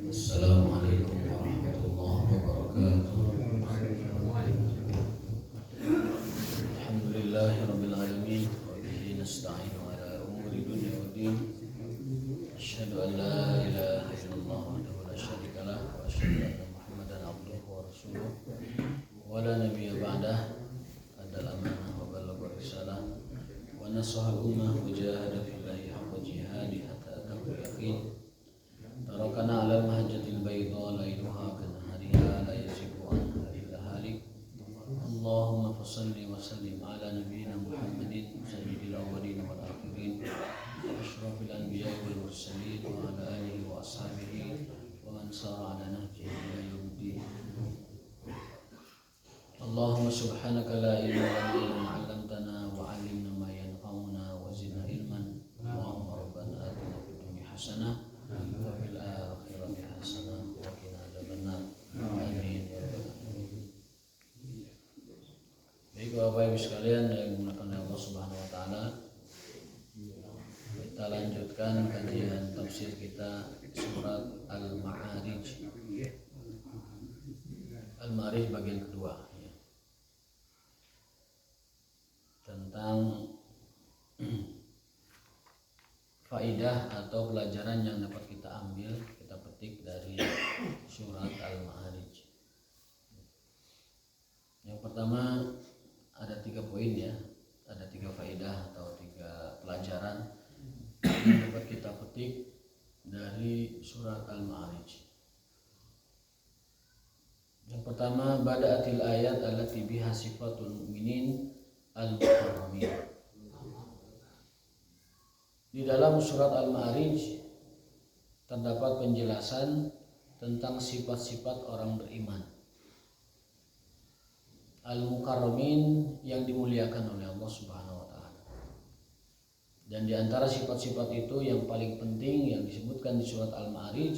Assalamualaikum warahmatullahi wabarakatuh. Alhamdulillahirabbil alamin wa bihi nasta'inu ala umuri dunya waddin. Asyhadu an la ilaha illallah wahdahu la syarika lah wa asyhadu anna Muhammadan abduhu wa rasuluh wa la nabiyya ba'dah. Adal amanah wa ballagha risalah wa nasaha al-ummah wa jahada fillahi haqqa jihadi hatta atahu yaqin. Tarakana 'alal mahajjatil bayda lailuha kanahariha la yazigu anha illa halik. Allahumma fassalli wa sallim ala nabiyyina Muhammadin sayyidil awwalin wal akhirin wa asyrafil anbiya'i wal mursalin wa ala alihi wa ashabihi wa man sara ala nahjihi ila yaumiddin. Allahumma subhanaka la ilma lana illa ma 'allamtana wa 'allimna ma yanfa'una wa zidna ilman. Allahumma rabbana atina fid dunya hasanah wa fil akhirati hasanah wa qina adzabannar. Amin ya rabbal alamin. Baik Bapak Ibu sekalian yang dimuliakan oleh Allah Subhanahu wa taala, kita lanjutkan kajian tafsir kita surat Al-Ma'arij. Al-Ma'arij bagian kedua ya. Tentang faidah atau pelajaran yang dapat kita ambil, kita petik dari surat Al-Ma'arij. Yang pertama ada 3 poin ya, ada 3 faidah atau 3 pelajaran yang dapat kita petik dari surat Al-Ma'arij. Yang pertama, bada'atil ayat allati biha sifatul mu'minin al-mukarramin. Di dalam surat Al-Ma'arij terdapat penjelasan tentang sifat-sifat orang beriman al-mukarramin yang dimuliakan oleh Allah Subhanahu wa taala. Dan di antara sifat-sifat itu yang paling penting yang disebutkan di surat Al-Ma'arij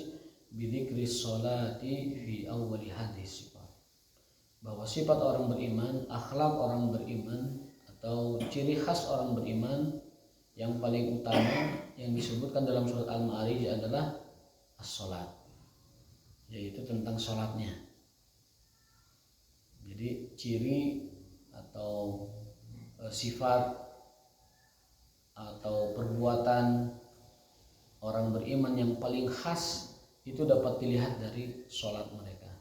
bidzikris sholati fi awwali hadis sifat. Bahwa sifat orang beriman, akhlak orang beriman atau ciri khas orang beriman yang paling utama yang disebutkan dalam surat Al-Ma'arij adalah as-sholat, yaitu tentang sholatnya. Jadi ciri atau sifat atau perbuatan orang beriman yang paling khas itu dapat dilihat dari sholat mereka.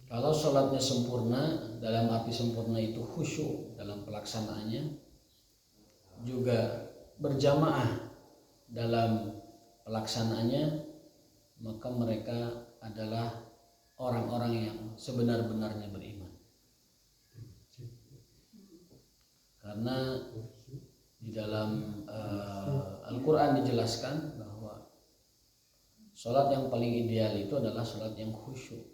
Kalau sholatnya sempurna, dalam arti sempurna itu khusyuk dalam pelaksanaannya, juga berjamaah dalam pelaksanaannya, maka mereka adalah orang-orang yang sebenar-benarnya beriman. Karena di dalam Al-Quran dijelaskan bahwa sholat yang paling ideal itu adalah sholat yang khusyuk.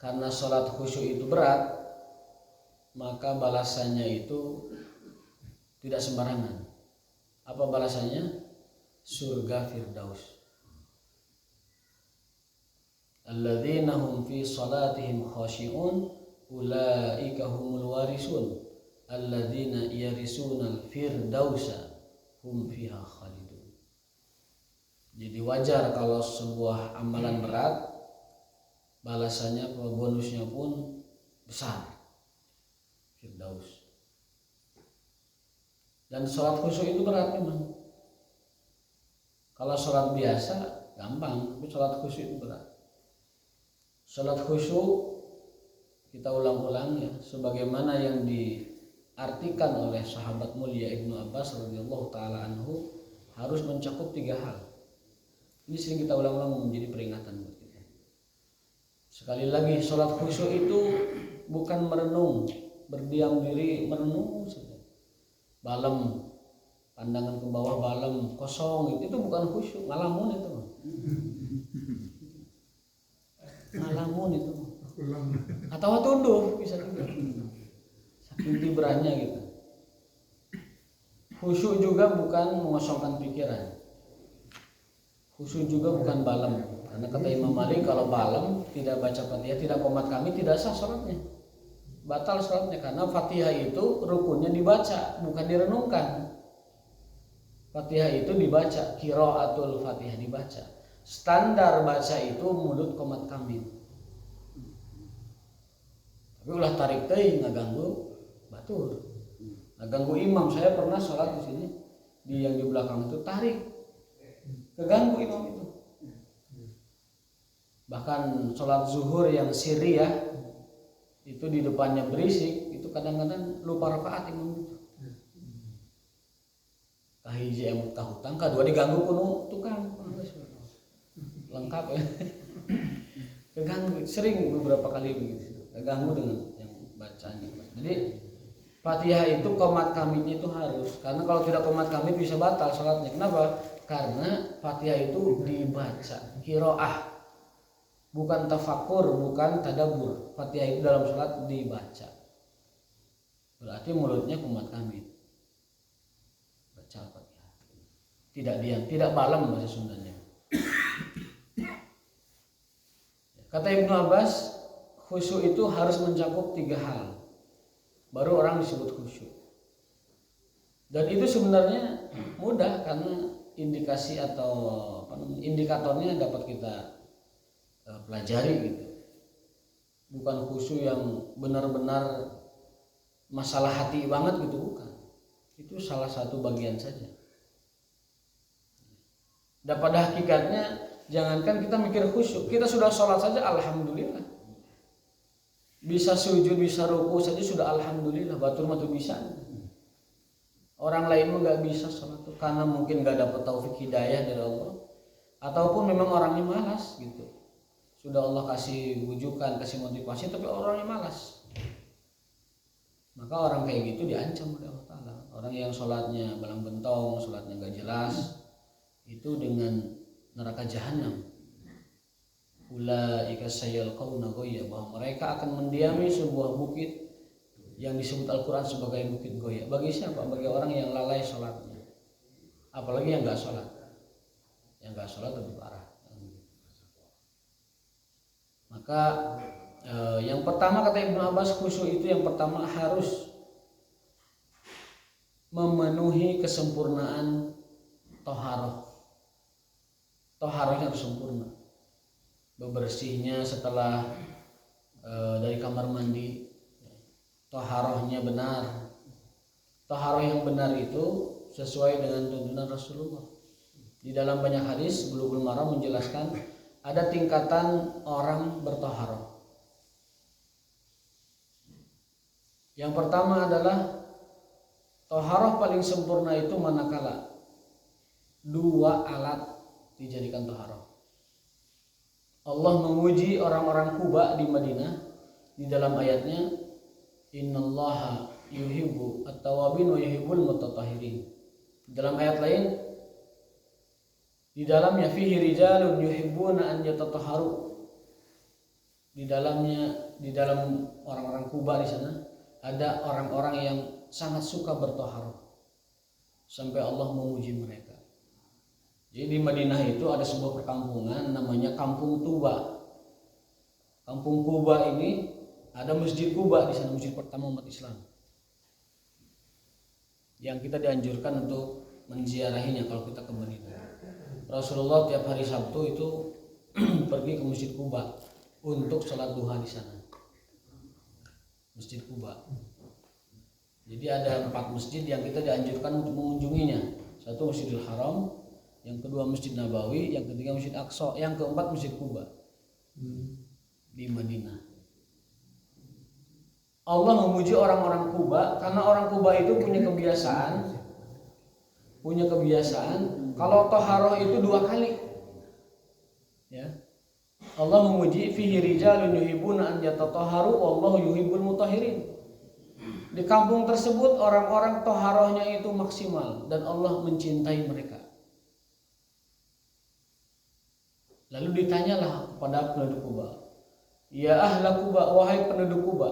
Karena sholat khusyuk itu berat, maka balasannya itu tidak sembarangan. Apa balasannya? Surga Firdaus. Alladzina hum fi salatihim khashi'un ulaika humul warisun alladzina yarisunal firdausa hum fiha khalidun. Jadi wajar kalau sebuah amalan berat, balasannya bonusnya pun besar, Firdaus. Dan sholat khusyuk itu berat memang. Kalau sholat biasa gampang, tapi sholat khusyuk itu berat. Sholat khusyuk kita ulang-ulang ya, sebagaimana yang diartikan oleh sahabat mulia Ibnu Abbas radhiyallahu taala anhu, harus mencakup 3 hal. Ini sering kita ulang-ulang menjadi peringatan buat kita. Sekali lagi, sholat khusyuk itu bukan merenung, berdiam diri merenung saja. Balem, pandangan ke bawah balem, kosong, itu bukan khusyuk, ngalamun itu. Ngalamun itu. Atau tunduk bisa juga. Saking tibranya gitu. Khusyuk juga bukan mengosongkan pikiran. Khusyuk juga bukan balem. Karena kata Imam Malik, kalau balem tidak baca Fatihah, tidak qomat kami, tidak sah sholatnya. Batal sholatnya, karena Fatihah itu rukunnya dibaca, bukan direnungkan. Fatihah itu dibaca, qiraatul Fatihah dibaca. Standar baca itu mulut qomat kamit. Tapi ulah tarik teuing ngaganggu batur. Ngaganggu imam. Saya pernah sholat di sini, di yang di belakang itu tarik. Keganggu imam itu. Bahkan sholat zuhur yang sirriyah itu di depannya berisik, itu kadang-kadang lupa rakaat imam itu. Kahiji emut kahutang, kedua diganggu kuno tukang lengkap ya. Keganggu, sering beberapa kali begitu. Keganggu dengan yang bacanya. Jadi Fatihah itu qomat kamitnya itu harus, karena kalau tidak qomat kamit bisa batal sholatnya. Kenapa? Karena Fatihah itu dibaca, qiraah, bukan tafakur, bukan tadabbur. Fatihah itu dalam sholat dibaca. Berarti mulutnya qomat kamit. Baca Fatihah. Tidak diam, tidak balam bahasa Sundanya. Kata Ibnu Abbas, khusyuk itu harus mencakup 3 hal. Baru orang disebut khusyuk. Dan itu sebenarnya mudah karena indikasi atau indikatornya dapat kita pelajari gitu. Bukan khusyuk yang benar-benar masalah hati banget gitu, bukan. Itu salah satu bagian saja. Dan pada hakikatnya jangankan kita mikir khusyuk, kita sudah sholat saja alhamdulillah. Bisa sujud, bisa ruku saja sudah alhamdulillah. Batur mah tuh bisa. Orang lain mah nggak bisa sholat tuh karena mungkin nggak dapat taufik hidayah dari Allah, ataupun memang orangnya malas gitu. Sudah Allah kasih bujukan, kasih motivasi, tapi orangnya malas. Maka orang kayak gitu diancam oleh Allah Ta'ala. Orang yang sholatnya balang bentong, sholatnya nggak jelas, itu dengan neraka jahanam. Ulaika sayalqauna ghayya, bahwa mereka akan mendiami sebuah bukit yang disebut Al-Quran sebagai bukit goya. Bagi siapa? Bagi orang yang lalai sholatnya. Apalagi yang nggak sholat. Yang nggak sholat lebih parah. Maka yang pertama kata Ibnu Abbas, khusyuk itu yang pertama harus memenuhi kesempurnaan toharoh. Toharohnya harus sempurna. Bebersihnya setelah dari kamar mandi, toharohnya benar. Toharoh yang benar itu sesuai dengan tuntunan Rasulullah. Di dalam banyak hadis Bulughul Maram menjelaskan ada tingkatan orang bertoharoh. Yang pertama adalah toharoh paling sempurna itu manakala 2 alat dijadikan toharoh. Allah memuji orang-orang Kuba di Madinah di dalam ayatnya, innallaha yuhibbu at-tawwabin wa yuhibbul mutatahhirin. Dalam ayat lain, di dalamnya fihi rijalun yuhibbuna an yatatahharu. Di dalam orang-orang Kuba di sana ada orang-orang yang sangat suka bertoharoh sampai Allah memuji mereka. Jadi di Madinah itu ada sebuah perkampungan namanya Kampung Tuba. Kampung Kuba ini ada Masjid Kuba di sana, masjid pertama umat Islam. Yang kita dianjurkan untuk menziarahinya kalau kita ke Madinah. Rasulullah tiap hari Sabtu itu pergi ke Masjid Kuba untuk sholat duha di sana. Masjid Kuba. Jadi ada 4 masjid yang kita dianjurkan untuk mengunjunginya. Satu Masjidil Haram, yang kedua Masjid Nabawi, yang ketiga Masjid Aqsa, yang keempat Masjid Kuba di Madinah. Allah memuji orang-orang Kuba karena orang Kuba itu punya kebiasaan kalau toharoh itu 2 kali. Ya. Allah memuji fihi rijalun yuhibbuna an yatatahharu wallahu yuhibbul mutahhirin. Di kampung tersebut orang-orang toharohnya itu maksimal dan Allah mencintai mereka. Lalu ditanyalah kepada penduduk Kuba, ya ahla Kuba, wahai penduduk Kuba,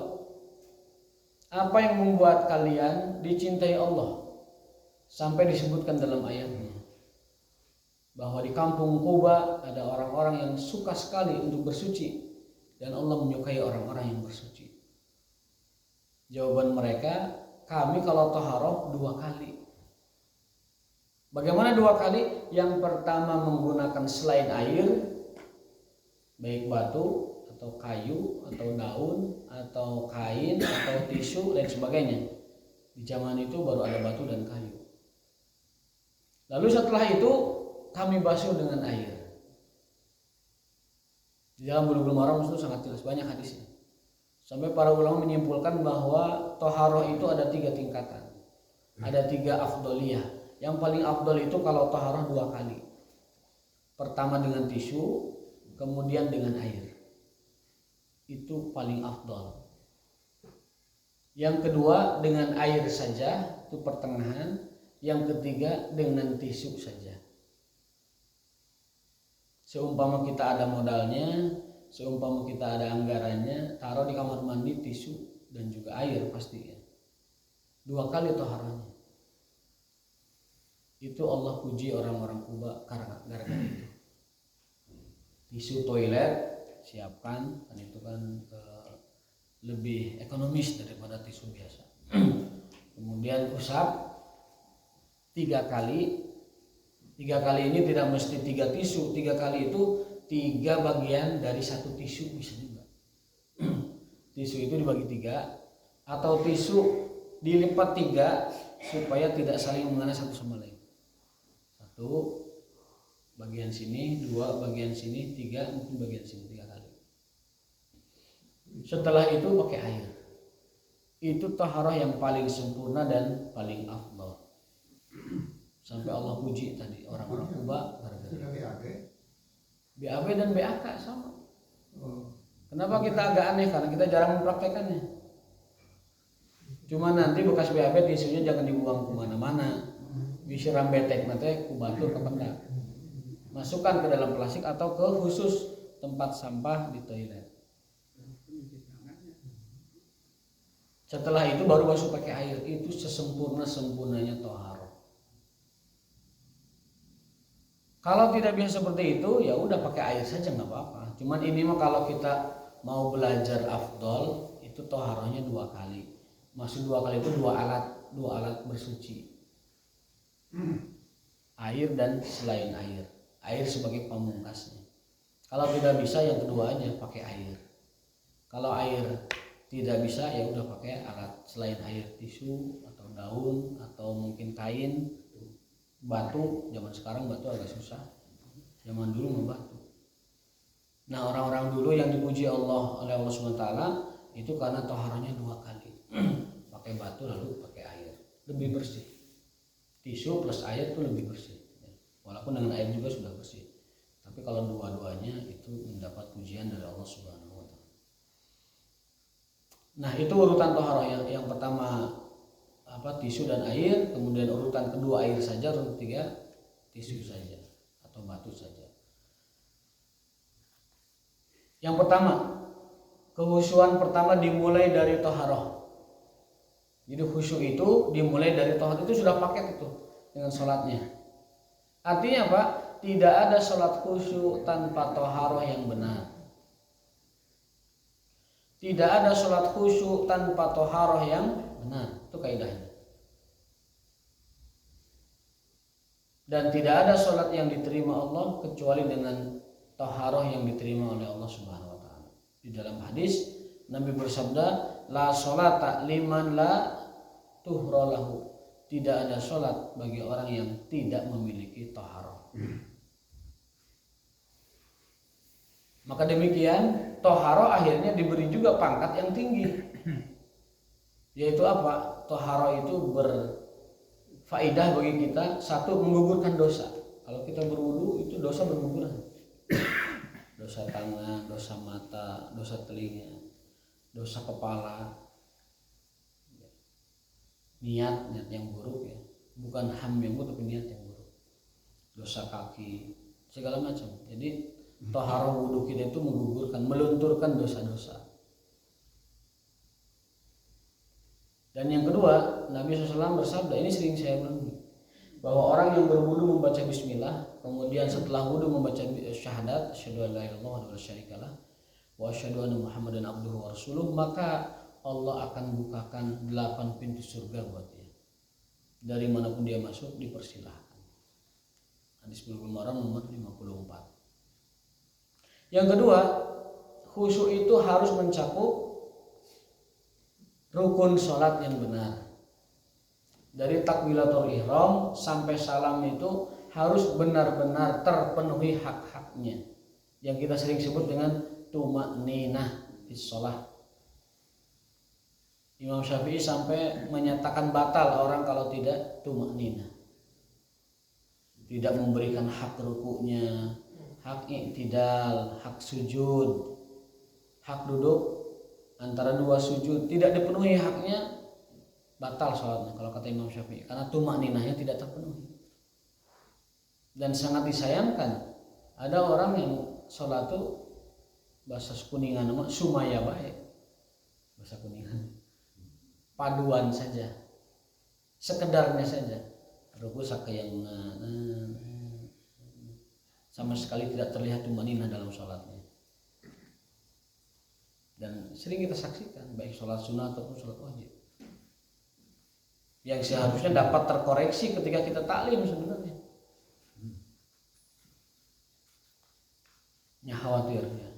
apa yang membuat kalian dicintai Allah? Sampai disebutkan dalam ayatnya bahwa di kampung Kuba ada orang-orang yang suka sekali untuk bersuci dan Allah menyukai orang-orang yang bersuci. Jawaban mereka, kami kalau taharah 2 kali. Bagaimana 2 kali? Yang pertama menggunakan selain air, baik batu atau kayu atau daun atau kain atau tisu dan sebagainya. Di zaman itu baru ada batu dan kayu. Lalu setelah itu kami basuh dengan air. Di dalam Bulughul Maram itu sangat jelas, banyak hadisnya. Sampai para ulama menyimpulkan bahwa toharoh itu ada 3 tingkatan. Ada 3 afdoliyah. Yang paling afdol itu kalau toharoh 2 kali. Pertama dengan tisu, kemudian dengan air. Itu paling afdol. Yang kedua dengan air saja, itu pertengahan. Yang ketiga dengan tisu saja. Seumpama kita ada modalnya, seumpama kita ada anggarannya, taruh di kamar mandi tisu dan juga air pasti ya. 2 kali toharohnya. Itu Allah puji orang-orang Kuba gara-gara itu. Tisu toilet siapkan, kan itu kan lebih ekonomis daripada tisu biasa. Kemudian usap 3 kali. 3 kali ini tidak mesti 3 tisu. 3 kali itu 3 bagian dari 1 tisu bisa juga. Tisu itu dibagi 3 atau tisu dilipat 3 supaya tidak saling mengenai satu sama lain. 1 bagian sini, 2 bagian sini, 3 mungkin bagian sini 3 kali. Setelah itu pakai air. Itu taharah yang paling sempurna dan paling afdal. Sampai Allah puji tadi orang-orang Kuba gara-gara BAB dan BAK sama. Kenapa kita agak aneh? Karena kita jarang mempraktekannya. Cuma nanti bekas BAB tisunya jangan dibuang kemana-mana. Disiram betek nanti kubatur ke pendak. Masukkan ke dalam plastik atau ke khusus tempat sampah di toilet. Setelah itu baru basuh pakai air. Itu sesempurna-sempurnanya tohar. Kalau tidak bisa seperti itu, ya udah pakai air saja nggak apa-apa. Cuman ini mah kalau kita mau belajar afdol, itu toharohnya 2 kali. Maksud 2 kali itu 2 alat bersuci. Air dan selain air. Air sebagai pamungkasnya. Kalau tidak bisa yang kedua aja pakai air. Kalau air tidak bisa ya udah pakai alat selain air, tisu atau daun atau mungkin kain. Batu, zaman sekarang batu agak susah. Zaman dulu mah batu. Nah, orang-orang dulu yang dipuji Allah oleh Allah SWT itu karena toharohnya 2 kali. Pakai batu lalu pakai air. Lebih bersih. Tisu plus air itu lebih bersih. Walaupun dengan air juga sudah bersih. Tapi kalau dua-duanya itu mendapat pujian dari Allah Subhanahu wa taala. Nah, itu urutan toharoh yang pertama tisu dan air, kemudian urutan kedua air saja, urutan ketiga tisu saja atau batu saja. Yang pertama, kekhusyuan pertama dimulai dari toharoh. Jadi khusyuk itu dimulai dari toharoh, itu sudah paket itu dengan sholatnya. Artinya apa? Tidak ada sholat khusyuk tanpa toharoh yang benar. Tidak ada sholat khusyuk tanpa toharoh yang benar. Itu kaidahnya. Dan tidak ada sholat yang diterima Allah kecuali dengan taharah yang diterima oleh Allah Subhanahu wa taala. Di dalam hadis Nabi bersabda, la sholata liman la tuhrolahu. Tidak ada sholat bagi orang yang tidak memiliki taharah. Maka demikian taharah akhirnya diberi juga pangkat yang tinggi. Yaitu apa? Taharah itu berfaedah bagi kita. Satu, menggugurkan dosa. Kalau kita berwudu itu dosa berguguran. Dosa tangan, dosa mata, dosa telinga, dosa kepala. Niat yang buruk ya. Bukan ham yang buruk tapi niat yang buruk. Dosa kaki, segala macam. Jadi taharah wudu kita itu menggugurkan, melunturkan dosa-dosa. Dan yang kedua, Nabi SAW bersabda, ini sering saya ulangi, bahwa orang yang berwudu membaca bismillah, kemudian setelah wudu membaca syahadat, asyhadu an la ilaha illallah wa la syarikalah wa asyhadu anna Muhammadan abduhu wa rasuluh, maka Allah akan bukakan 8 pintu surga buat dia. Dari manapun dia masuk dipersilahkan. Hadis Bulughul Maram nomor 54. Yang kedua, khusyuk itu harus mencakup rukun sholat yang benar. Dari takbiratul ihram sampai salam itu harus benar-benar terpenuhi hak-haknya, yang kita sering sebut dengan tuma'ninah di sholat. Imam Syafi'i sampai menyatakan batal orang kalau tidak tuma'ninah, tidak memberikan hak rukunya, hak i'tidal, hak sujud, hak duduk antara dua sujud, tidak dipenuhi haknya, batal sholatnya kalau kata Imam Syafi'i, karena tuma'ninahnya tidak terpenuhi. Dan sangat disayangkan ada orang yang sholat tuh bahasa Kuningan nama sumaya baik, bahasa Kuningan, paduan saja, sekedarnya saja, ruku sakayangan, sama sekali tidak terlihat tuma'ninah dalam sholatnya. Dan sering kita saksikan baik sholat sunnah ataupun sholat wajib, yang seharusnya dapat terkoreksi ketika kita taklim sebenarnya. Khawatir ya.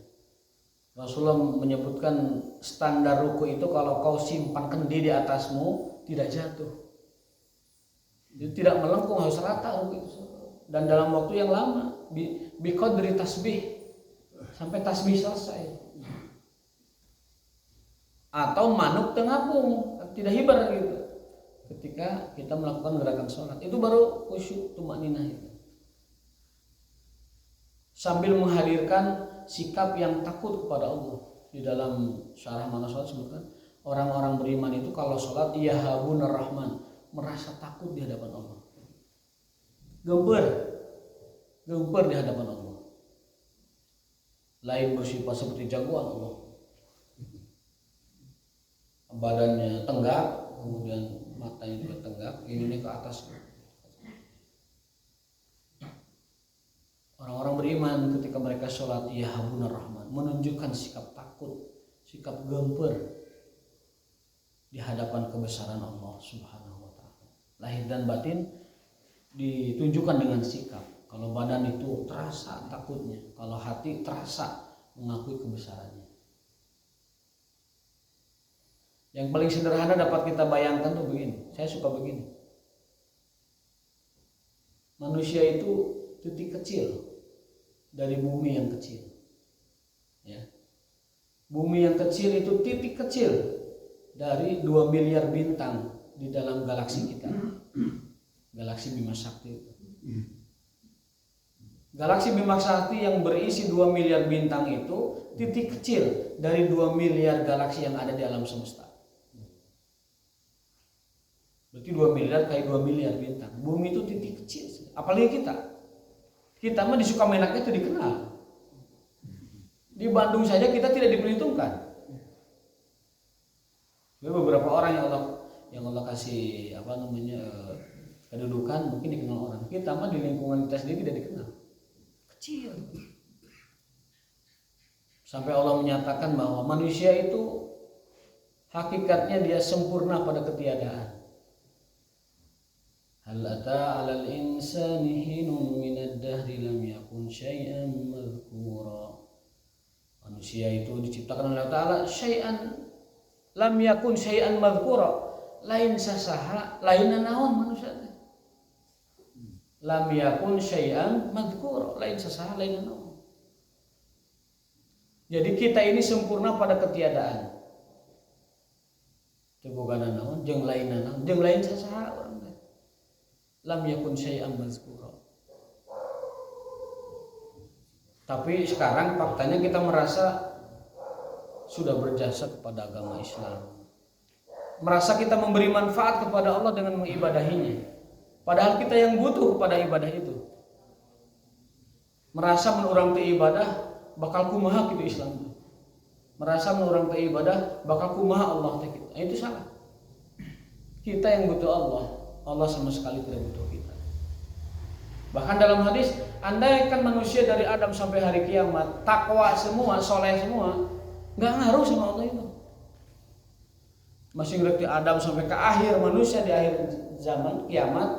Rasulullah menyebutkan standar ruku itu kalau kau simpan kendi di atasmu tidak jatuh, jadi tidak melengkung, harus rata ruku itu, dan dalam waktu yang lama, biqadri tasbih, sampai tasbih selesai, atau manuk tengapung, tidak hibar gitu. Ketika kita melakukan gerakan sholat itu baru khusyuk tuma'ninah itu. Sambil menghadirkan sikap yang takut kepada Allah. Di dalam syarah mana sholat sebutkan orang-orang beriman itu kalau sholat yahabunar rahman, merasa takut di hadapan Allah, gemper di hadapan Allah. Lain bersifat seperti jagoan Allah, badannya tenggak, kemudian matanya juga tenggak, ini ke atas. Orang-orang beriman ketika mereka sholat yahabunar rahman, menunjukkan sikap takut, sikap gemper di hadapan kebesaran Allah Subhanahu wa ta'ala. Lahir dan batin ditunjukkan dengan sikap. Kalau badan itu terasa takutnya, kalau hati terasa mengakui kebesarannya. Yang paling sederhana dapat kita bayangkan tuh begini, saya suka begini. Manusia itu titik kecil dari bumi yang kecil, ya. Bumi yang kecil itu titik kecil dari 2 miliar bintang di dalam galaksi kita, galaksi Bima Sakti. Galaksi Bima Sakti yang berisi 2 miliar bintang itu titik kecil dari 2 miliar galaksi yang ada di alam semesta. Berarti 2 miliar kali 2 miliar bintang. Bumi itu titik kecil, apalagi kita mah di Sukamenak itu dikenal. Di Bandung saja kita tidak diperhitungkan. Ada beberapa orang yang Allah kasih kedudukan mungkin dikenal orang. Kita mah di lingkungan kita sendiri tidak dikenal. Kecil. Sampai Allah menyatakan bahwa manusia itu hakikatnya dia sempurna pada ketiadaan. Hal ata 'alal insani hinun minad dahri lam yakun syai'an madhkura. Manusia itu diciptakan oleh Allah Ta'ala syai'an lam yakun syai'an madhkura, lain sasaha lain naon manusia teh. Lam yakun syai'an madhkura, lain sasaha lain naon. Jadi kita ini sempurna pada ketiadaan. Teu boga naon jeung lain naon, jeung lain sasaha urang teh. Lam yakun syai'an mazkura. Tapi sekarang faktanya kita merasa sudah berjasa kepada agama Islam, merasa kita memberi manfaat kepada Allah dengan mengibadahinya, padahal kita yang butuh kepada ibadah itu. Merasa menurang teu ibadah bakal kumaha kitu Islam, merasa menurang teu ibadah bakal kumaha Allah teh kita. Itu salah. Kita yang butuh Allah, Allah sama sekali tidak butuh kita. Bahkan dalam hadis, andaikan manusia dari Adam sampai hari kiamat takwa semua, soleh semua, nggak ngaruh sama Allah itu. Masih ngerti Adam sampai ke akhir manusia di akhir zaman kiamat,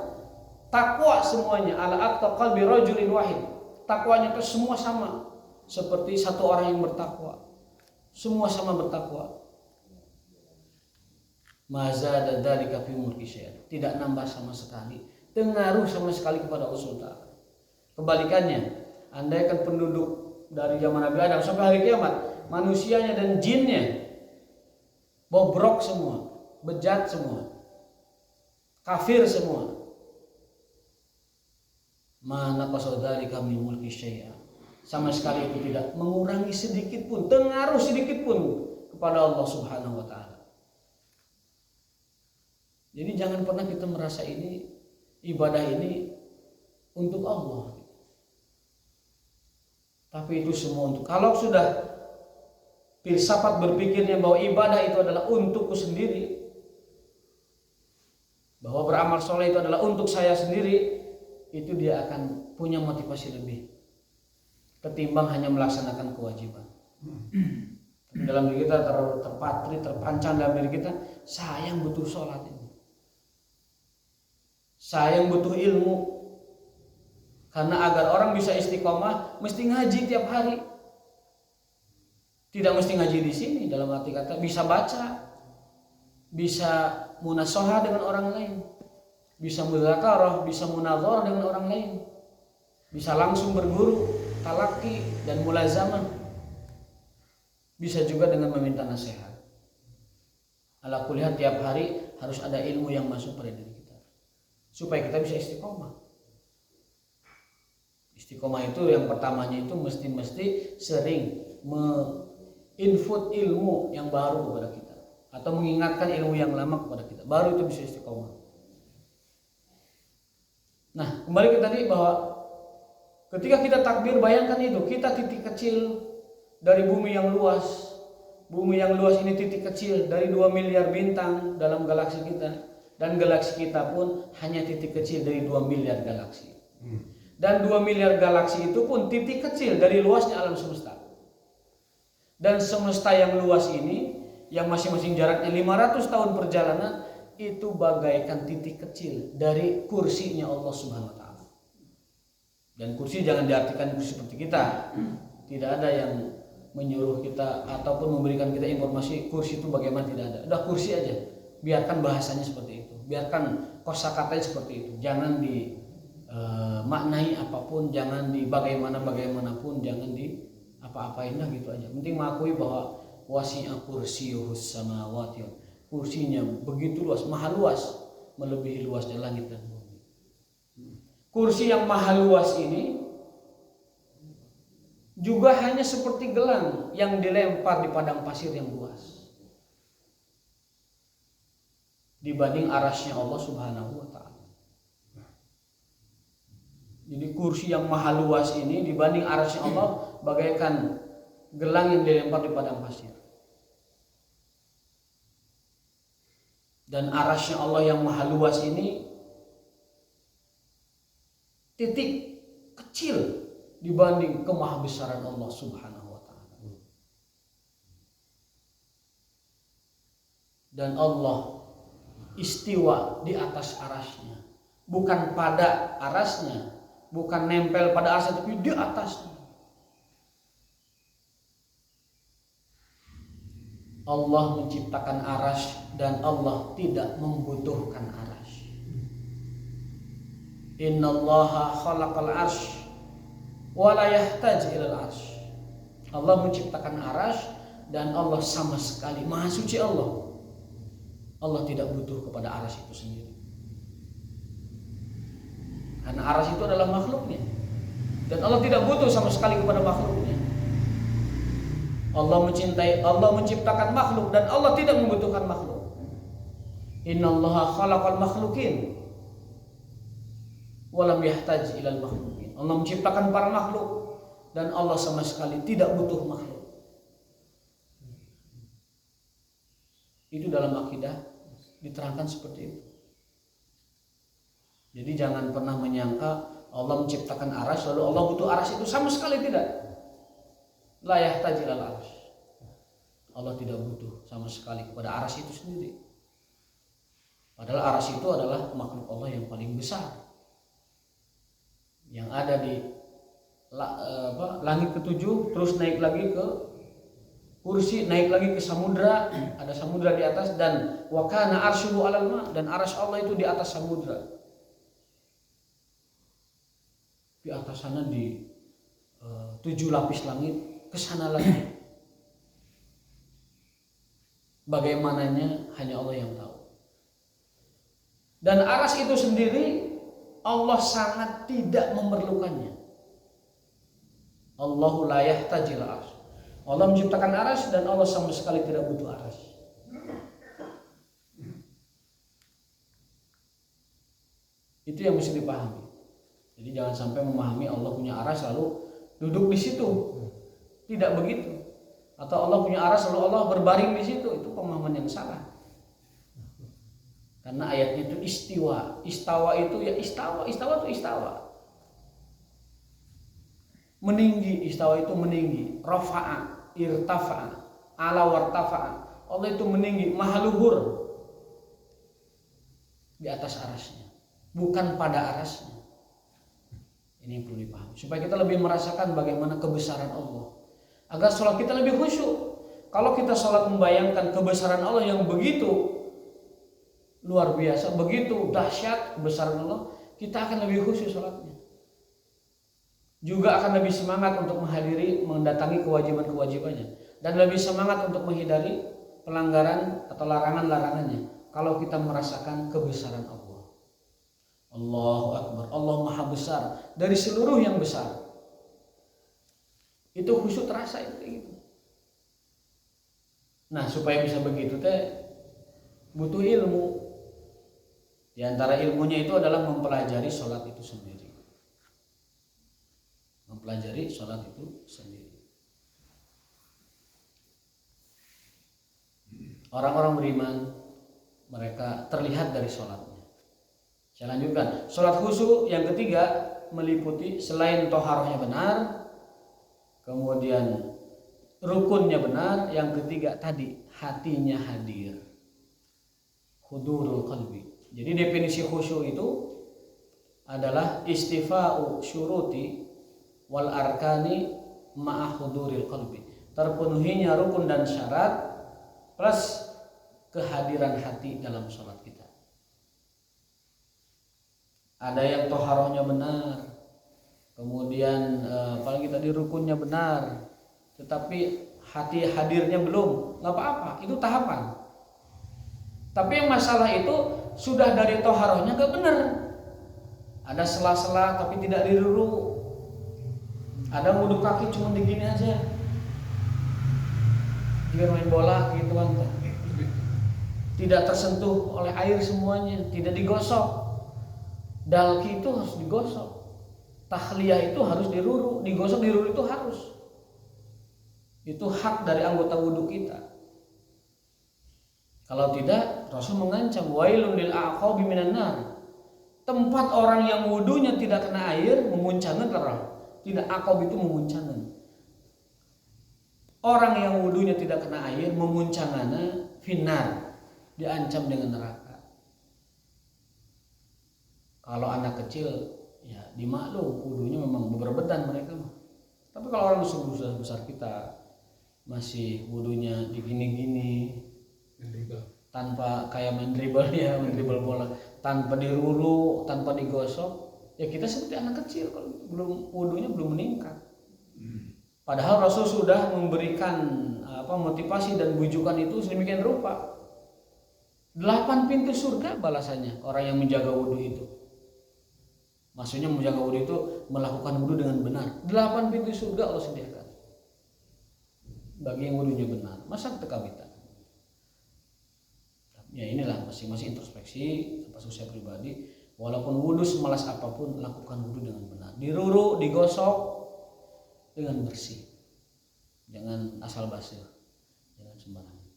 takwa semuanya ala aqta qalbi rajulin wahid. Takwanya itu semua sama seperti satu orang yang bertakwa. Semua sama bertakwa. Mazada dzalika fi mulki syai'an. Tidak nambah sama sekali, pengaruh sama sekali kepada Allah Subhanahu. Kebalikannya, andaikan penduduk dari zaman Nabi Adam sampai hari kiamat, manusianya dan jinnya bobrok semua, bejat semua, kafir semua, mana qasadzalika min mulki syai'an, sama sekali itu tidak mengurangi sedikit pun, pengaruh sedikit pun kepada Allah Subhanahu wa taala. Jadi jangan pernah kita merasa ini ibadah ini untuk Allah. Tapi itu semua untuk, kalau sudah filsafat berpikirnya bahwa ibadah itu adalah untukku sendiri, bahwa beramal soleh itu adalah untuk saya sendiri, itu dia akan punya motivasi lebih ketimbang hanya melaksanakan kewajiban. Dalam diri kita terpatri, terpancang dalam diri kita, saya yang butuh sholat ini, saya yang butuh ilmu. Karena agar orang bisa istiqomah mesti ngaji tiap hari. Tidak mesti ngaji di sini, dalam arti kata bisa baca, bisa munasohah dengan orang lain, bisa mudzakarah, bisa munadzarah dengan orang lain, bisa langsung berguru, talaqi dan mulazamah, bisa juga dengan meminta nasihat. Ala kulli hal tiap hari harus ada ilmu yang masuk pada diri kita supaya kita bisa istiqomah. Istiqomah itu yang pertamanya itu mesti sering input ilmu yang baru kepada kita atau mengingatkan ilmu yang lama kepada kita, baru itu bisa istiqomah. Nah, kembali ke tadi bahwa ketika kita takbir, bayangkan itu kita titik kecil dari bumi yang luas. Bumi yang luas ini titik kecil dari 2 miliar bintang dalam galaksi kita, dan galaksi kita pun hanya titik kecil dari 2 miliar galaksi. Dan 2 miliar galaksi itu pun titik kecil dari luasnya alam semesta. Dan semesta yang luas ini, yang masing-masing jaraknya 500 tahun perjalanan, itu bagaikan titik kecil dari kursinya Allah Subhanahu wa taala. Dan kursi jangan diartikan kursi seperti kita. Tidak ada yang menyuruh kita ataupun memberikan kita informasi kursi itu bagaimana, tidak ada. Udah kursi aja. Biarkan bahasanya seperti itu. Biarkan kosakatanya seperti itu. Jangan maknai apapun, jangan di bagaimanapun, jangan di apa-apain lah, gitu aja. Penting mengakui bahwa wasi'a kursiyuhus samawati, kursinya begitu luas, maha luas, melebihi luasnya langit dan bumi. Kursi yang maha luas ini juga hanya seperti gelang yang dilempar di padang pasir yang luas dibanding arasnya Allah Subhanahu wa ta'ala. Jadi kursi yang maha luas ini dibanding arasnya Allah bagaikan gelang yang dilempar di padang pasir. Dan arasnya Allah yang maha luas ini titik kecil dibanding kemahabesaran Allah Subhanahu wa ta'ala. Dan Allah istiwa di atas arasnya, bukan pada arasnya, bukan nempel pada arasnya, tapi di atasnya. Allah menciptakan aras dan Allah tidak membutuhkan aras. Innallaha khalaqal arsy wa la yahtaj ilal arsy. Allah menciptakan aras dan Allah sama sekali maha suci Allah. Allah tidak butuh kepada aras itu sendiri. Karena aras itu adalah makhluknya. Dan Allah tidak butuh sama sekali kepada makhluknya. Allah menciptakan makhluk dan Allah tidak membutuhkan makhluk. Innallaha khalaqal makhluqin wa lam yahtaj ilal makhluqin. Allah menciptakan para makhluk dan Allah sama sekali tidak butuh makhluk. Itu dalam akidah diterangkan seperti itu. Jadi jangan pernah menyangka Allah menciptakan aras lalu Allah butuh aras, itu sama sekali tidak. La yahtaj ilal arsy. Allah tidak butuh sama sekali kepada aras itu sendiri. Padahal aras itu adalah makhluk Allah yang paling besar. yang ada di langit ketujuh, terus naik lagi ke kursi, naik lagi ke samudra, ada samudra di atas, dan wa kana arsyuhu 'alal ma, dan arsy Allah itu di atas samudra. Di atas sana di 7 lapis langit, ke sana lagi. Bagaimananya hanya Allah yang tahu. Dan arsy itu sendiri Allah sangat tidak memerlukannya. Allahu la yahtajil arsy. Allah menciptakan arsy dan Allah sama sekali tidak butuh arsy. Itu yang mesti dipahami. Jadi jangan sampai memahami Allah punya arsy lalu duduk di situ. Tidak begitu. Atau Allah punya arsy lalu Allah berbaring di situ. Itu pemahaman yang salah. Karena ayatnya itu istiwa. Istawa itu ya istawa. Istawa itu istawa. Meninggi. Istawa itu meninggi. Rafa'a, irtafa'a, ala wartafa'a. Allah itu meninggi, maha luhur di atas arasnya, bukan pada arasnya. Ini yang perlu dipahami supaya kita lebih merasakan bagaimana kebesaran Allah, agar sholat kita lebih khusyuk. Kalau kita sholat membayangkan kebesaran Allah yang begitu luar biasa, begitu dahsyat kebesaran Allah, kita akan lebih khusyuk sholatnya. Juga akan lebih semangat untuk mendatangi kewajiban-kewajibannya, dan lebih semangat untuk menghindari pelanggaran atau larangan-larangannya. Kalau kita merasakan kebesaran Allah, Allahu Akbar, Allah Maha Besar dari seluruh yang besar, itu khusyuk terasa itu kayak gitu. Nah, supaya bisa begitu teh butuh ilmu. Di antara ilmunya itu adalah mempelajari sholat itu sendiri. Mempelajari sholat itu sendiri. Orang-orang beriman, mereka terlihat dari sholatnya. Saya lanjutkan. Sholat khusyuk yang ketiga meliputi selain toharohnya benar, kemudian rukunnya benar, yang ketiga tadi hatinya hadir. Hudurul qalbi. Jadi definisi khusyuk itu adalah istifa'u syuruti wal arkani ma'a huduril qalbi. Terpenuhinya rukun dan syarat plus kehadiran hati dalam sholat kita. Ada yang toharohnya benar, kemudian apalagi tadi rukunnya benar, tetapi hati hadirnya belum, nggak apa-apa, itu tahapan. Tapi yang masalah itu sudah dari toharohnya nggak benar, ada sela-sela tapi tidak diruru, ada wudhu kaki cuma digini aja, dia main bola gitu kan, tidak tersentuh oleh air semuanya, tidak digosok. Dalki itu harus digosok, tahliyah itu harus diruru, digosok diruru itu harus. Itu hak dari anggota wudhu kita. Kalau tidak, Rasul mengancam wailun lil aqabi minan nar. Tempat orang yang wudhunya tidak kena air memuncangan neraka. Tidak, aqab itu memuncangan. Orang yang wudhunya tidak kena air memuncangan finnar, diancam dengan neraka. Kalau anak kecil ya dimaklum wudhunya memang berbedan mereka mah. Tapi kalau orang besar kita masih wudhunya digini-gini tanpa kayak main dribble ya, main dribble bola, tanpa diruru, tanpa digosok, ya kita seperti anak kecil kalau belum wudhunya belum meningkat. Padahal Rasul sudah memberikan motivasi dan bujukan itu sedemikian rupa. 8 pintu surga balasannya orang yang menjaga wudhu itu. Maksudnya menjaga wudhu itu melakukan wudhu dengan benar. 8 pintu surga Allah sediakan bagi yang wudhunya benar. Masa kita? Ya inilah masing-masing introspeksi termasuk saya pribadi. Walaupun wudhu semalas apapun, lakukan wudhu dengan benar. Diruru, digosok dengan bersih. Jangan asal basuh, jangan sembarangan.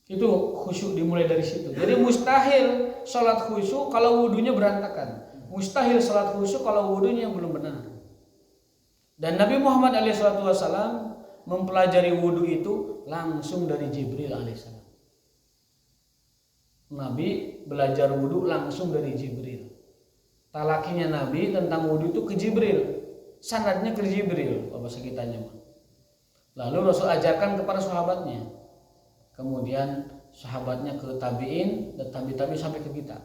Itu khusyuk dimulai dari situ. Jadi mustahil sholat khusyuk kalau wudhunya berantakan. Mustahil sholat khusyuk kalau wudhunya belum benar. Dan Nabi Muhammad SAW mempelajari wudhu itu langsung dari Jibril alaihissalam. Nabi belajar wudhu langsung dari Jibril. talakinya Nabi tentang wudhu itu ke Jibril, sanadnya ke Jibril bahasa kitanya. Lalu Rasul ajarkan kepada sahabatnya, kemudian sahabatnya ke tabiin dan tabi sampai ke kita.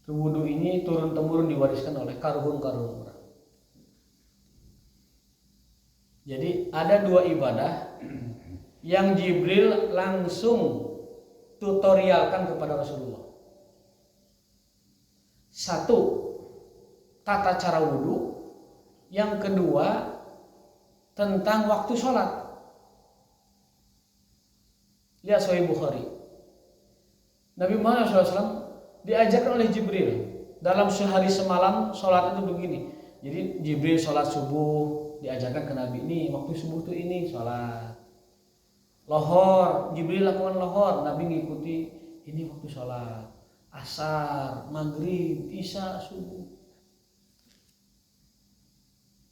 Wudhu ini turun temurun diwariskan oleh karun-karun orang. Jadi ada dua ibadah yang Jibril langsung tutorialkan kepada Rasulullah. Satu, tata cara wudhu. Yang kedua, tentang waktu sholat. Lihat Sahih Bukhari. Nabi Muhammad SAW diajarkan oleh Jibril dalam sehari semalam sholat itu begini. Jadi Jibril sholat subuh diajarkan ke Nabi, ini waktu subuh tuh ini sholat. Lohor, Jibril lakukan lohor, Nabi ngikuti, ini waktu sholat. Asar, maghrib, isya, subuh.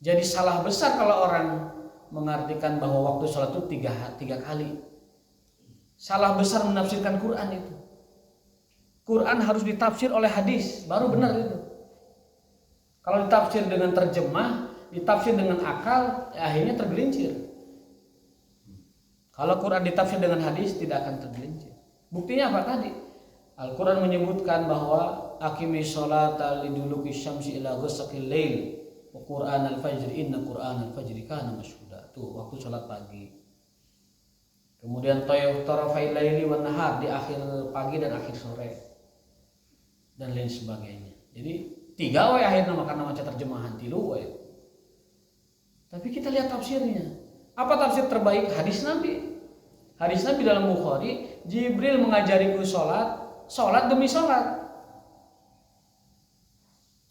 Jadi salah besar kalau orang mengartikan bahwa waktu sholat itu tiga kali. Salah besar menafsirkan Quran itu. Quran harus ditafsir oleh hadis, baru benar itu. Kalau ditafsir dengan terjemah, ditafsir dengan akal, ya akhirnya tergelincir. Kalau Quran ditafsir dengan hadis, tidak akan tergelincir. Buktinya apa tadi? Al-Quran menyebutkan bahwa aqimis sholata liduluki syamsi ila ghasaqil lail wa Qur'an al-fajr inna Qur'an al-fajri kana masyhuda. Tuh waktu sholat pagi. Kemudian tarafai laili wan nahar di akhir pagi dan akhir sore. Dan lain sebagainya. Jadi 3 we akhirnya karena macam terjemahan 3 we. Tapi kita lihat tafsirnya. Apa tafsir terbaik? Hadis Nabi. Hadis Nabi dalam Bukhari, Jibril mengajariku sholat demi sholat.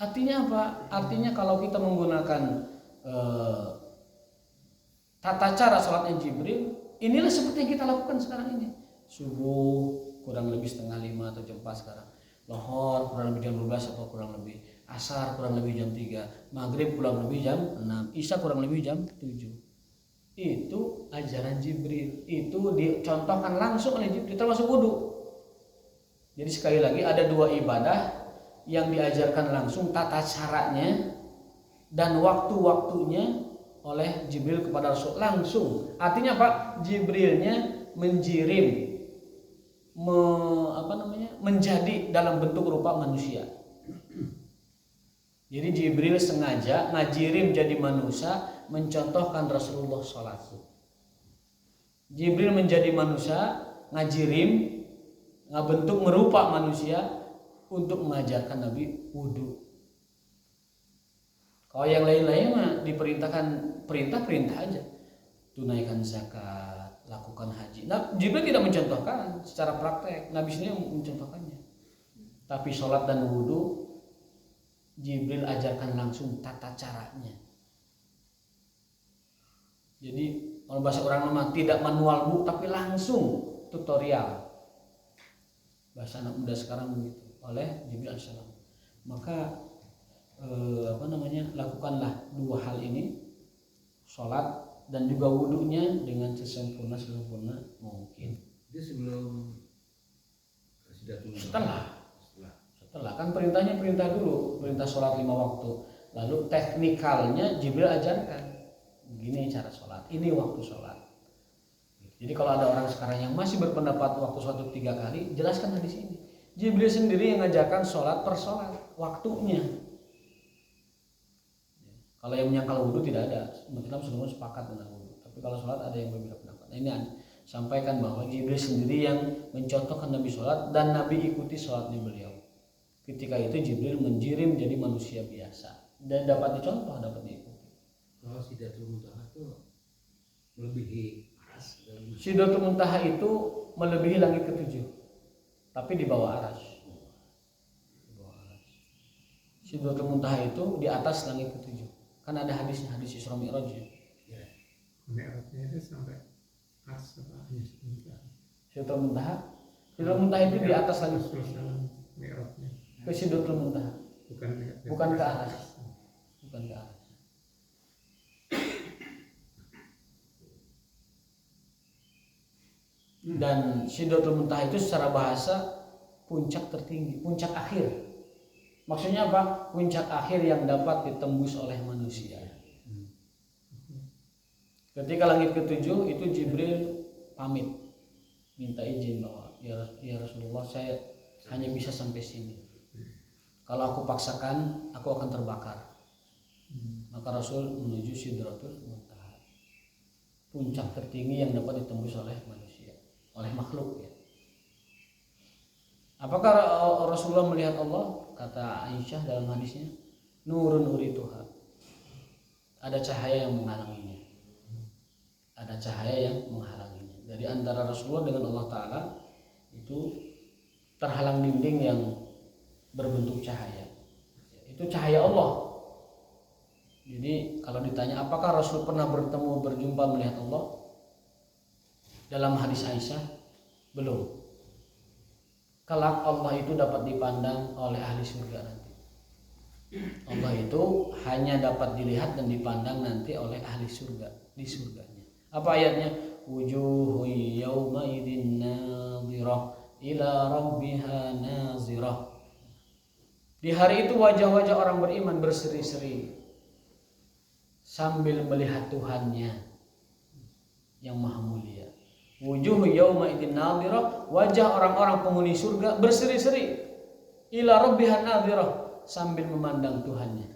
Artinya apa? Artinya kalau kita menggunakan tata cara sholatnya Jibril, inilah seperti yang kita lakukan sekarang ini. Subuh kurang lebih 4:30 atau jam 4 sekarang. Lohor kurang lebih jam 12 atau kurang lebih. Asar kurang lebih jam 3. Maghrib kurang lebih jam 6. Isya kurang lebih jam 7. Itu ajaran Jibril. Itu dicontohkan langsung oleh Jibril, termasuk wudhu. Jadi sekali lagi ada 2 ibadah yang diajarkan langsung tata caranya dan waktu-waktunya oleh Jibril kepada Rasul langsung. Artinya Pak, Jibrilnya menjirim menjadi dalam bentuk rupa manusia. Jadi Jibril sengaja ngajirim jadi manusia, mencontohkan Rasulullah sholat. Jibril menjadi manusia, ngajirim, ngabentuk merupa manusia untuk mengajarkan Nabi wudhu. Kalau yang lain-lain mah diperintahkan perintah aja, tunaikan zakat, lakukan haji. Nah, Jibril tidak mencontohkan secara praktek, Nabi sendiri mencontohkannya. Tapi sholat dan wudhu Jibril ajarkan langsung tata caranya. Jadi kalau bahasa orang lama tidak manual bu, tapi langsung tutorial. Bahasa anak muda sekarang begitu oleh Jibril alaihissalam. Maka lakukanlah 2 hal ini, sholat dan juga wudhunya dengan sesempurna mungkin. Itu sebelum Sidatul Setelah kan perintahnya perintah dulu, perintah sholat 5 waktu. Lalu teknikalnya Jibril ajarkan. Begini cara sholat, ini waktu sholat. Jadi kalau ada orang sekarang yang masih berpendapat waktu sholat 3 kali, jelaskan di sini. Jibril sendiri yang mengajarkan sholat per sholat, waktunya. Kalau yang menyangkal wudhu tidak ada, Islam semua sepakat dengan wudhu. Tapi kalau sholat ada yang berbeda pendapat. Nah, ini sampaikan bahwa Jibril sendiri yang mencontohkan Nabi sholat dan Nabi ikuti sholatnya beliau. Ketika itu Jibril menjirim jadi manusia biasa dan dapat dicontoh, dapat diikuti. Kalau Sidratul Muntaha itu melebihi aras. Sidratul Muntaha itu melebihi langit ke-7, tapi di bawah aras. Sidratul Muntaha itu di atas langit ke-7. Kan ada hadisnya, hadis Isra Mi'raj. Ya. Mi'rajnya itu sampai aras apa? Sidratul Muntaha. Sidratul Muntaha itu di atas langit. Mi'rajnya. Ke Sidratul Muntaha. Bukan ke atas. Bukan ke atas. Dan Sidratul Muntaha itu secara bahasa puncak tertinggi, puncak akhir. Maksudnya apa? Puncak akhir yang dapat ditembus oleh manusia. Ketika langit ketujuh itu Jibril pamit, minta izin bahwa ya Rasulullah, saya hanya bisa sampai sini. Kalau aku paksakan, aku akan terbakar. Maka Rasul menuju Sidratul Muntaha, puncak tertinggi yang dapat ditembus oleh manusia, oleh makhluk ya. Apakah Rasulullah melihat Allah? Kata Aisyah dalam hadisnya, nurun urituha, ada cahaya yang menghalanginya. Ada cahaya yang menghalanginya. Dari antara Rasulullah dengan Allah Ta'ala itu terhalang dinding yang berbentuk cahaya. Itu cahaya Allah. Jadi kalau ditanya apakah Rasul pernah berjumpa melihat Allah, dalam hadis Aisyah, belum. Kelak Allah itu dapat dipandang oleh ahli surga nanti. Allah itu hanya dapat dilihat dan dipandang nanti oleh ahli surga di surganya. Apa ayatnya? Wujuhu yawma idzin nadhirah ila rabbiha nazirah. Di hari itu wajah-wajah orang beriman berseri-seri sambil melihat Tuhannya yang maha mulia. Wujuhu yawma idzin nadhirah, wajah orang-orang penghuni surga berseri-seri ila rabbiha nadhirah, sambil memandang Tuhannya.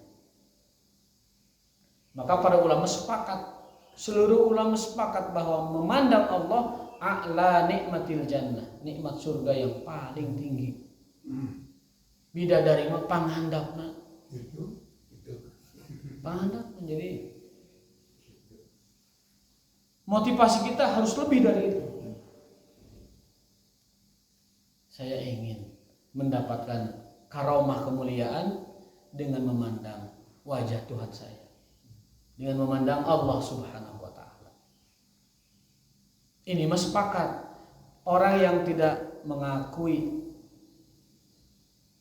Maka para ulama sepakat, seluruh ulama sepakat bahwa memandang Allah a'la nikmatil jannah, nikmat surga yang paling tinggi. Bidadari mah panghandapna. Itu. Panghandap menjadi motivasi kita harus lebih dari itu. Saya ingin mendapatkan karomah kemuliaan dengan memandang wajah Tuhan saya, dengan memandang Allah Subhanahu wa Ta'ala. Ini mas sepakat. Orang yang tidak mengakui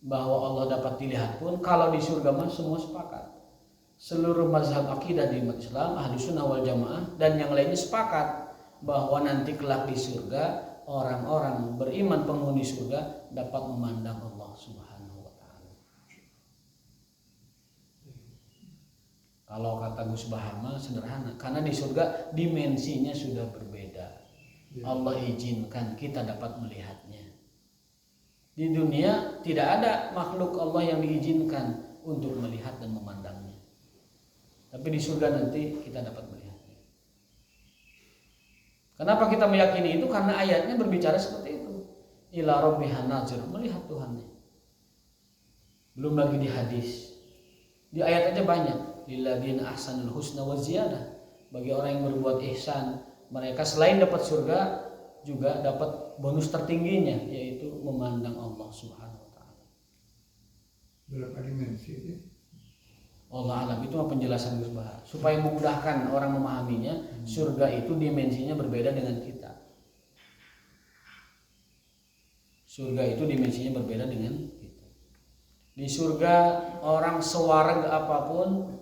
bahwa Allah dapat dilihat pun, kalau di surga mah semua sepakat. Seluruh mazhab akidah di umat Islam, ahli sunnah wal jamaah dan yang lainnya sepakat bahwa nanti kelak di surga orang-orang beriman penghuni surga dapat memandang Allah Subhanahu wa Ta'ala. Kalau kata Gus Bahama sederhana, karena di surga dimensinya sudah berbeda. Allah izinkan kita dapat melihatnya. Di dunia tidak ada makhluk Allah yang diizinkan untuk melihat dan memandangnya. Tapi di surga nanti kita dapat melihatnya. Kenapa kita meyakini itu? Karena ayatnya berbicara seperti itu. Ila rabbiha nazir, melihat Tuhannya. Belum lagi di hadis. Di ayat aja banyak. Lilladzina ahsanul husna wa ziyadah. Bagi orang yang berbuat ihsan, mereka selain dapat surga juga dapat bonus tertingginya, yaitu memandang Allah Subhanahu wa Ta'ala. Berapa dimensi itu? Allah alam, itu mah penjelasan Gus Bahar. Supaya memudahkan orang memahaminya, surga itu dimensinya berbeda dengan kita. Surga itu dimensinya berbeda dengan kita. Di surga orang sewareg apapun,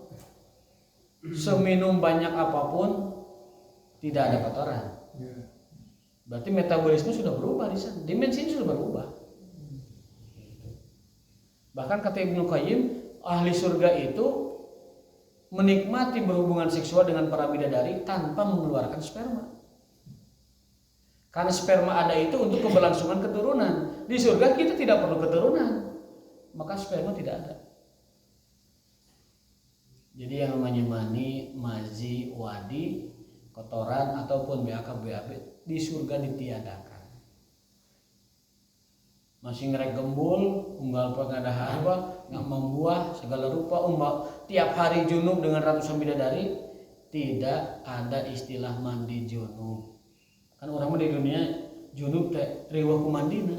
seminum banyak apapun, tidak ada kotoran. Berarti metabolisme sudah berubah di sana, dimensinya sudah berubah. Bahkan kata Ibnu Qayyim, ahli surga itu menikmati berhubungan seksual dengan para bidadari tanpa mengeluarkan sperma. Karena sperma ada itu untuk keberlangsungan keturunan. Di surga kita tidak perlu keturunan, maka sperma tidak ada. Jadi yang namanya mani, mazi, wadi, kotoran ataupun BAK, BAB di surga ditiadakan. Masih ngerek gembul, unggal pengadahar nggak membuah segala rupa, tiap hari junub dengan ratusan bidadari, tidak ada istilah mandi junub. Kan orang di dunia junub teh riweuh ku mandina.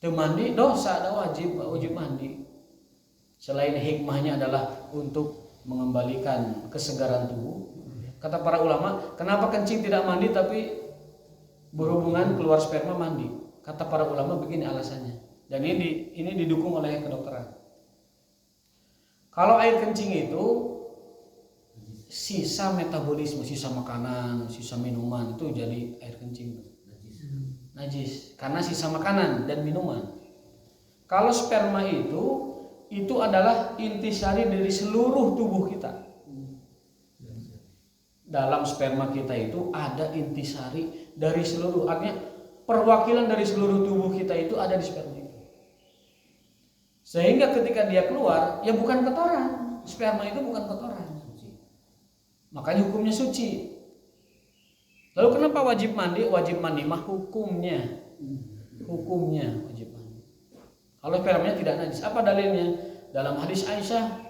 Teu mandi dosa, ada wajib mandi. Selain hikmahnya adalah untuk mengembalikan kesegaran tubuh. Kata para ulama, kenapa kencing tidak mandi tapi berhubungan keluar sperma mandi? Kata para ulama begini alasannya. Dan ini didukung oleh kedokteran. Kalau air kencing itu sisa metabolisme, sisa makanan, sisa minuman itu jadi air kencing. Najis. Karena sisa makanan dan minuman. Kalau sperma itu adalah intisari dari seluruh tubuh kita. Dalam sperma kita itu ada intisari dari seluruh, artinya perwakilan dari seluruh tubuh kita itu ada di sperma itu. Sehingga ketika dia keluar, ya bukan kotoran. Sperma itu bukan kotoran. Makanya hukumnya suci. Lalu kenapa wajib mandi? Wajib mandi mah hukumnya. Hukumnya wajib mandi. Kalau spermanya tidak najis. Apa dalilnya? Dalam hadis Aisyah,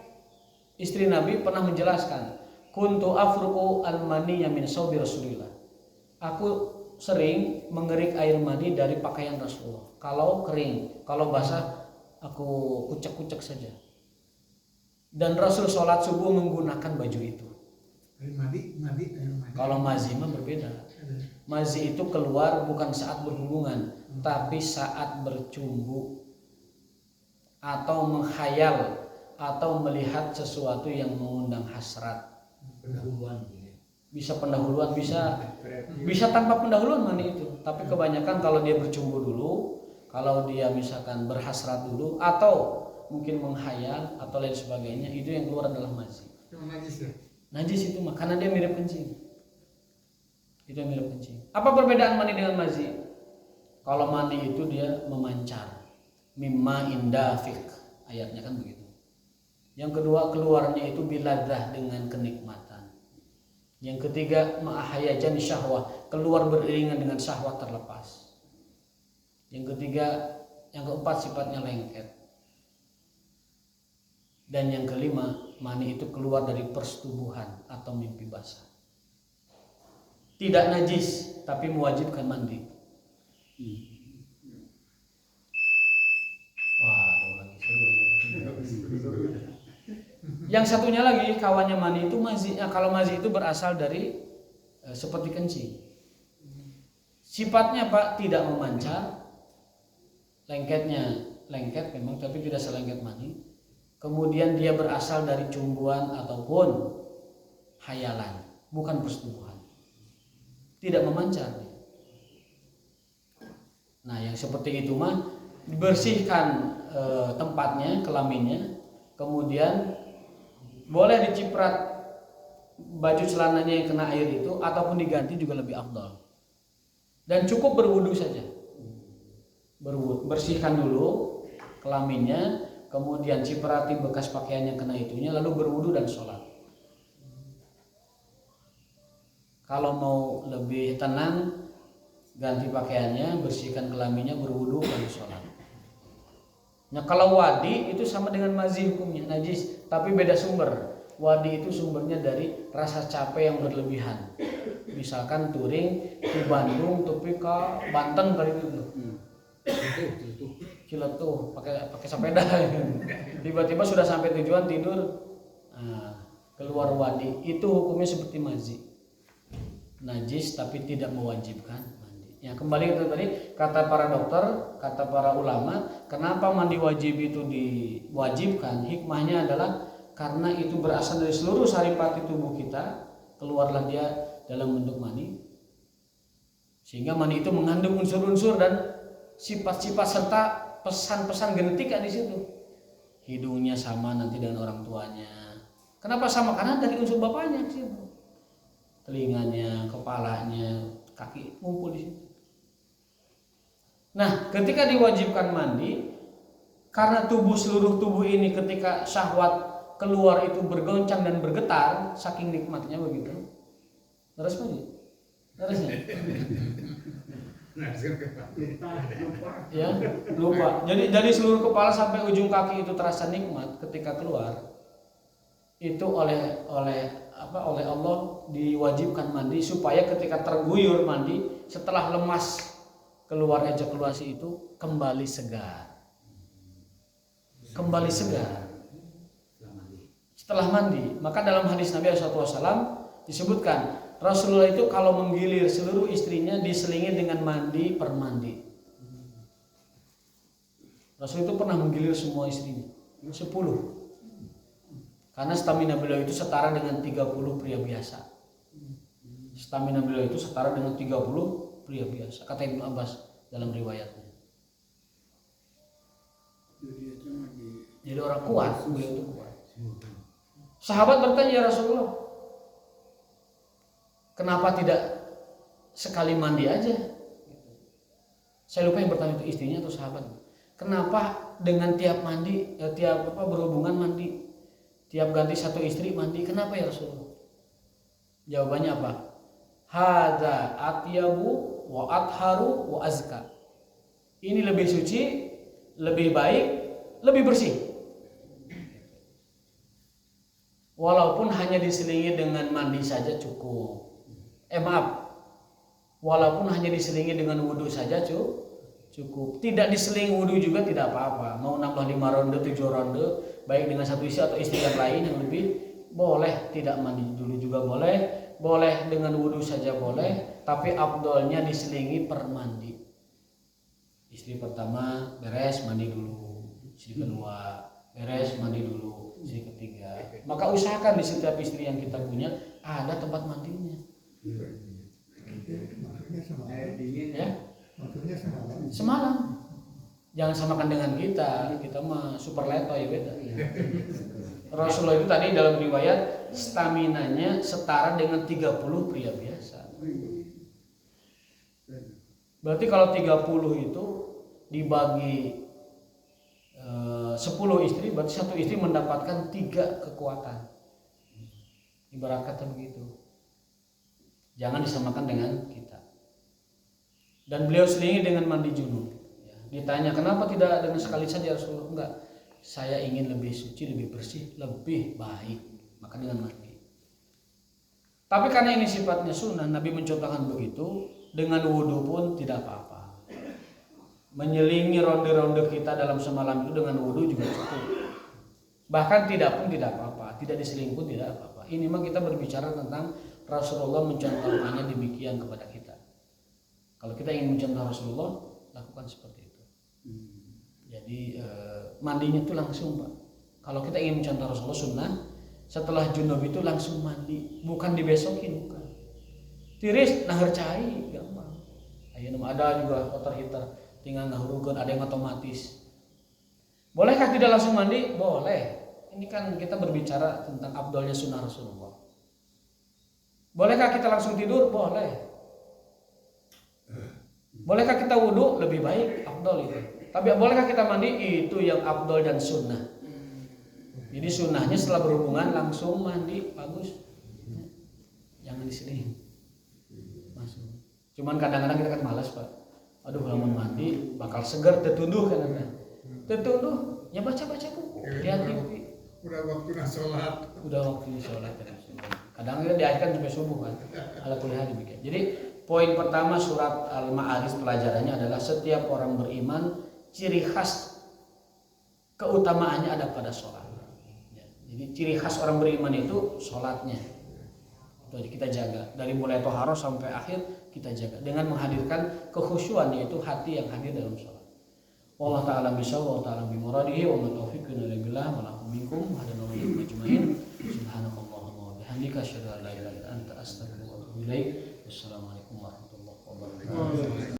istri Nabi pernah menjelaskan, kuntu afruqu al-maniyya min saubi Rasulillah. Aku sering mengerik air mani dari pakaian Rasulullah. Kalau kering, kalau basah aku kucek-kucek saja. Dan Rasul sholat subuh menggunakan baju itu. Mandi. Kalau mazi mah berbeda. Mazi itu keluar bukan saat berhubungan, tapi saat bercumbu atau menghayal atau melihat sesuatu yang mengundang hasrat. Pendahuluan. Bisa pendahuluan, bisa tanpa pendahuluan mani itu. Tapi kebanyakan kalau dia bercumbu dulu, kalau dia misalkan berhasrat dulu, atau mungkin menghayal atau lain sebagainya, itu yang keluar adalah mazi. Najis ya? Najis itu mah karena dia mirip kencing. Itu yang mirip kencing. Apa perbedaan mani dengan mazi? Kalau mani itu dia memancar, mimma indafik, ayatnya kan begitu. Yang kedua, keluarnya itu biladzah, dengan kenikmatan. Yang ketiga, ma'ahayajan syahwah, keluar beriringan dengan syahwat terlepas. Yang ketiga, yang keempat sifatnya lengket. Dan yang kelima, mani itu keluar dari persetubuhan atau mimpi basah. Tidak najis, tapi mewajibkan mandi. Wah, lagi seru ini. Yang satunya lagi, kawannya mani itu mazi. Kalau mazi itu berasal dari seperti kencing. Sifatnya Pak tidak memancar, lengketnya lengket memang, tapi tidak selengket mani. Kemudian dia berasal dari cumbuan ataupun hayalan, bukan persetubuhan. Tidak memancar. Nah, yang seperti itu mah dibersihkan tempatnya, kelaminnya, kemudian boleh diciprat baju celananya yang kena air itu, ataupun diganti juga lebih afdal. Dan cukup berwudu saja. Berwudu, bersihkan dulu kelaminnya, kemudian ciprati bekas pakaian yang kena itunya, lalu berwudu dan sholat. Kalau mau lebih tenang, ganti pakaiannya, bersihkan kelaminnya, berwudu dan sholat. Nah, kalau wadi itu sama dengan mazi hukumnya, najis, tapi beda sumber. Wadi itu sumbernya dari rasa capek yang berlebihan. Misalkan touring ke Bandung, tapi ke Banten kali itu. Ciletuh pakai sepeda. Tiba-tiba sudah sampai tujuan, tidur, keluar wadi. Itu hukumnya seperti mazi. Najis tapi tidak mewajibkan mandi. Ya, kembali ke tadi, kata para dokter, kata para ulama, kenapa mandi wajib itu diwajibkan? Hikmahnya adalah karena itu berasal dari seluruh saripati tubuh kita, keluarlah dia dalam bentuk mani. Sehingga mani itu mengandung unsur-unsur dan sifat-sifat serta pesan-pesan genetika di situ. Hidungnya sama nanti dengan orang tuanya. Kenapa sama? Karena dari unsur bapaknya di situ. Telinganya, kepalanya, kaki ngumpul di situ. Nah, ketika diwajibkan mandi, karena seluruh tubuh ini ketika syahwat keluar itu bergoncang dan bergetar, saking nikmatnya begitu. Terus mandi. Terusnya. Ya, lupa. Jadi seluruh kepala sampai ujung kaki itu terasa nikmat ketika keluar. Itu oleh Allah diwajibkan mandi supaya ketika terguyur mandi, setelah lemas keluar ejakulasi itu kembali segar. Kembali segar setelah mandi. Maka dalam hadis Nabi SAW disebutkan, Rasulullah itu kalau menggilir seluruh istrinya diselingi dengan mandi per mandi. Rasul itu pernah menggilir semua istrinya 10. Karena stamina beliau itu setara dengan 30 pria biasa. Stamina beliau itu setara dengan 30 pria biasa, kata Ibnu Abbas dalam riwayatnya. Jadi orang kuat, beliau itu kuat. Sahabat bertanya, ya Rasulullah, kenapa tidak sekali mandi aja? Saya lupa yang bertanya itu istrinya atau sahabat. Kenapa dengan tiap mandi, berhubungan mandi, tiap ganti satu istri mandi? Kenapa ya Rasulullah? Jawabannya apa? Hadza atyabu wa atharu wa azka. Ini lebih suci, lebih baik, lebih bersih. Walaupun hanya diselingi dengan mandi saja cukup. Walaupun hanya diselingi dengan wudhu saja cukup. Tidak diselingi wudhu juga tidak apa-apa. Mau nambah 5 ronde, 7 ronde, baik dengan satu istri atau istri yang lain yang lebih, boleh. Tidak mandi dulu juga boleh. Boleh dengan wudhu saja boleh. Tapi afdolnya diselingi per mandi. Istri pertama beres mandi dulu. Istri kedua beres mandi dulu, istri ketiga. Maka usahakan di setiap istri yang kita punya ada tempat mandinya. Ya, semalam. Jangan samakan dengan kita mah super leto ya beda. Rasulullah itu tadi dalam riwayat staminanya setara dengan 30 pria biasa. Berarti kalau 30 itu dibagi 10 istri, berarti satu istri mendapatkan 3 kekuatan. Ibarat kata begitu. Jangan disamakan dengan kita. Dan beliau selingi dengan mandi junub. Ditanya kenapa tidak dengan sekali saja Rasulullah? Enggak. Saya ingin lebih suci, lebih bersih, lebih baik. Maka dengan mandi. Tapi karena ini sifatnya sunnah, Nabi mencontohkan begitu. Dengan wudhu pun tidak apa-apa. Menyelingi ronde-ronde kita dalam semalam itu dengan wudhu juga cukup. Bahkan tidak pun tidak apa-apa, tidak diseling pun tidak apa-apa. Ini memang kita berbicara tentang Rasulullah mencontohkannya demikian kepada kita. Kalau kita ingin mencontoh Rasulullah, lakukan seperti itu. Jadi mandinya itu langsung, Pak. Kalau kita ingin mencontoh Rasulullah sunnah, setelah junub itu langsung mandi, bukan dibesokin, bukan. Tiris nahar cai, gampang. Ayo ada juga water heater. Tinggal ngahurukeun, ada yang otomatis. Bolehkah tidak langsung mandi? Boleh. Ini kan kita berbicara tentang afdolnya sunnah Rasulullah. Bolehkah kita langsung tidur? Boleh. Bolehkah kita wudhu? Lebih baik, afdol itu. Tapi bolehkah kita mandi? Itu yang afdol dan sunnah. Jadi sunnahnya setelah berhubungan langsung mandi, bagus. Jangan diseling. Masuk. Cuman kadang-kadang kita kan malas, Pak. Aduh, lamun mandi bakal segar, tertunduh kan anda. Tertunduh, ya baca-baca buku, lihat TV. Udah waktunya sholat. Udah waktunya sholat. Kadang-kadang diajarkan sampai subuh kan. Ala kulli hal demikian. Jadi poin pertama surat Al-Ma'arij pelajarannya adalah setiap orang beriman ciri khas keutamaannya ada pada sholat. Jadi ciri khas orang beriman itu sholatnya. Itu kita jaga dari mulai toharoh sampai akhir. Kita jaga dengan menghadirkan kekhusyuan, yaitu hati yang hadir dalam sholat. Wallahu ta'ala bisawab, wa ta'ala bimuradihi, wa ma taufiqun illa billah, wa lakum minkum hadana wa iyyakum ajmain. Subhanakallahumma wa bihamdika asyhadu an la ilaha illa anta astaghfiruka wa atubu ilaik. Wassalamualaikum warahmatullahi wabarakatuh.